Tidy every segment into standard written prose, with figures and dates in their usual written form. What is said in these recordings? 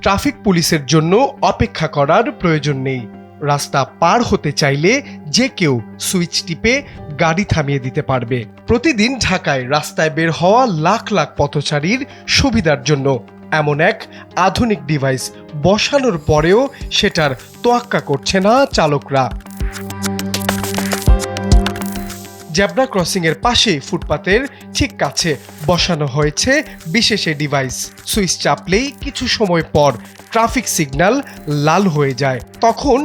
Traffic পুলিশের জন্য অপেক্ষা করার প্রয়োজন নেই। রাস্তা পার হতে চাইলে যে কেউ সুইচ টিপে গাড়ি থামিয়ে দিতে পারবে। প্রতিদিন ঢাকায় রাস্তায় বের হওয়া লাখ লাখ পথচারীর সুবিধার জন্য এমন এক আধুনিক ডিভাইস বসানোর পরেও সেটার তোয়াক্কা করছে না চালকরা। জেব্রা ক্রসিং এর পাশে ফুটপাতের ঠিক কাছে বসানো হয়েছে বিশেষ এই ডিভাইস। সুইচ চাপলেই কিছু সময় পর ট্রাফিক সিগন্যাল লাল হয়ে যায়, তখন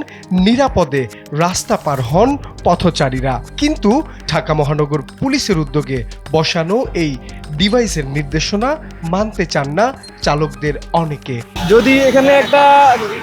নিরাপদে রাস্তা পার হন পথচারীরা। কিন্তু ঢাকা মহানগর পুলিশের উদ্যোগে বসানো এই ডিভাইসের নির্দেশনা মানতে চান না চালকদের অনেকে। যদি এখানে একটা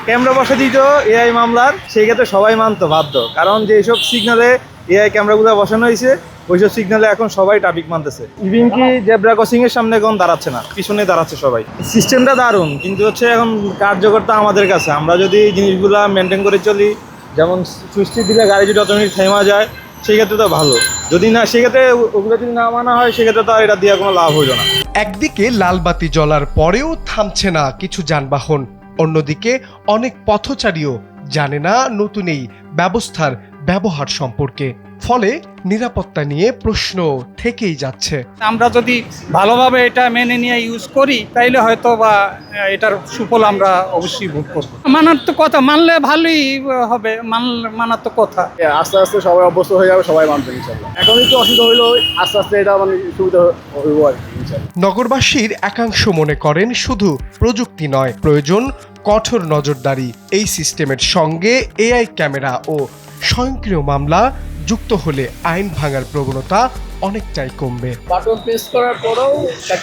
ক্যামেরা বসা দিত এআই মামলার, সেই ক্ষেত্রে সবাই মানতো বাধ্য, কারণ যেসব সিগনালে এআই ক্যামেরাগুলো বসানো হয়েছে ওইসব সিগনালে এখন সবাই ট্রাফিক মানতেছে। ইভিন কি জেব্রা ক্রসিং এর সামনে এখন দাঁড়াচ্ছে না, পিছনে দাঁড়াচ্ছে সবাই। সিস্টেমটা দারুণ, কিন্তু হচ্ছে এখন কার্যকর্তা আমাদের কাছে। আমরা যদি জিনিসগুলা মেনটেন করে চলি, যেমন সুইচটি দিলে গাড়ি যদি অটোমেটিক থেমা যায়, সেই ক্ষেত্রে তো ভালো। যদি না, সেক্ষেত্রে ওগুলো যদি না মানা হয়, সেক্ষেত্রে তো এটা দিয়ে কোনো লাভ হইল না। একদিকে লাল বাতি জ্বলার পরেও থামছে না কিছু যানবাহন, অন্যদিকে অনেক পথচারীও জানে না নতুন এই ব্যবস্থার ব্যবহার সম্পর্কে। ফলে নিরাপত্তা নিয়ে প্রশ্ন থেকেই যাচ্ছে। আমরা যদি ভালোভাবে এটা মেনে নিয়ে ইউজ করি, তাইলে হয়তো বা এটার সুফল আমরা অবশ্যই ভোগ করব। মানার তো কথা, মানলে ভালোই হবে, মানার তো কথা। আস্তে আস্তে সবাই অভ্যস্ত হয়ে যাবে, সবাই মানবে ইনশাআল্লাহ। এখন একটু অসুবিধা হইলেও আস্তে আস্তে এটা সুবিধা হইব আর কি ইনশাআল্লাহ। নগরবাসীর একাংশ মনে করেন শুধু প্রযুক্তি নয়, প্রয়োজন কঠোর নজরদারি। এই সিস্টেমের সঙ্গে এআই ক্যামেরা ও স্বয়ংক্রিয় মামলা যুক্ত হলে আইন ভাঙার প্রবণতা অনেকটাই কমবে। বাটন প্রেস করার পরেও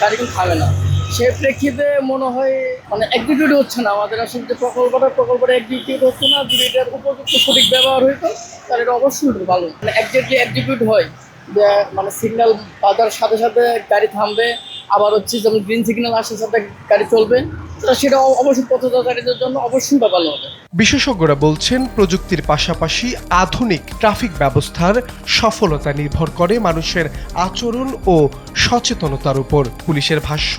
গাড়ি কিন্তু থামে না। সে প্রেক্ষিতে মনে হয় এক্সিকিউট হচ্ছে না। আমাদের আসলে যে প্রকল্পটা এক্সিকিউট হচ্ছে না। যদি এটার উপযুক্ত সঠিক ব্যবহার হইতো তাহলে এটা অবশ্যই ভালো। এক্সাক্টলি এক্সিকিউট হয় যে সিগন্যাল বাজার সাথে সাথে গাড়ি থামবে, আবার হচ্ছে যেমন গ্রিন সিগন্যাল আসার সাথে গাড়ি চলবে, সেটা অবশ্যই পথচারীদের জন্য অবশ্যই ভালো হবে। বিশেষজ্ঞরা বলছেন, প্রযুক্তির পাশাপাশি আধুনিক ট্রাফিক ব্যবস্থার সফলতা নির্ভর করে মানুষের আচরণ ও সচেতনতার উপর। পুলিশের ভাষ্য,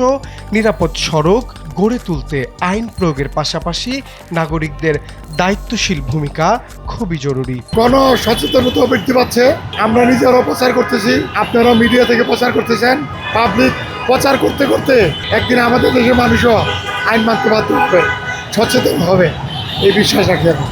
নিরাপদ সড়ক গড়ে তুলতে আইন প্রয়োগের পাশাপাশি নাগরিকদের দায়িত্বশীল ভূমিকা খুবই জরুরি। গণ সচেতনতা বৃদ্ধি পাচ্ছে, আমরা নিজেরাও প্রচার করতেছি, আপনারা মিডিয়া থেকে প্রচার করতেছেন। পাবলিক প্রচার করতে করতে একদিন আমাদের দেশের মানুষও আইন মানতে বাধ্য হবে, সচেতন হবে, এই বিশ্বাস রাখি আমি।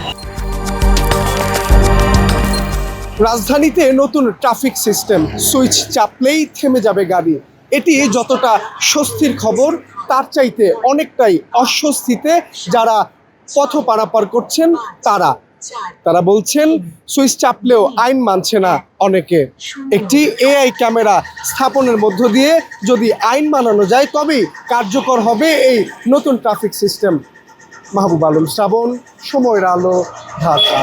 রাজধানীতে নতুন ট্রাফিক সিস্টেম, সুইচ চাপলেই থেমে যাবে গাড়ি। এটি যতটা স্বস্তির খবর, তার চাইতে অনেকটাই অস্বস্তিতে যারা পথ পারাপার করছেন তারা বলছেন সুইচ চাপলেও আইন মানছে না অনেকে। একটি এআই ক্যামেরা স্থাপনের মধ্য দিয়ে যদি আইন মানানো যায়, তবেই কার্যকর হবে এই নতুন ট্রাফিক সিস্টেম। মাহবুব আলম শ্রাবণ, সময়ের আলো, ঢাকা।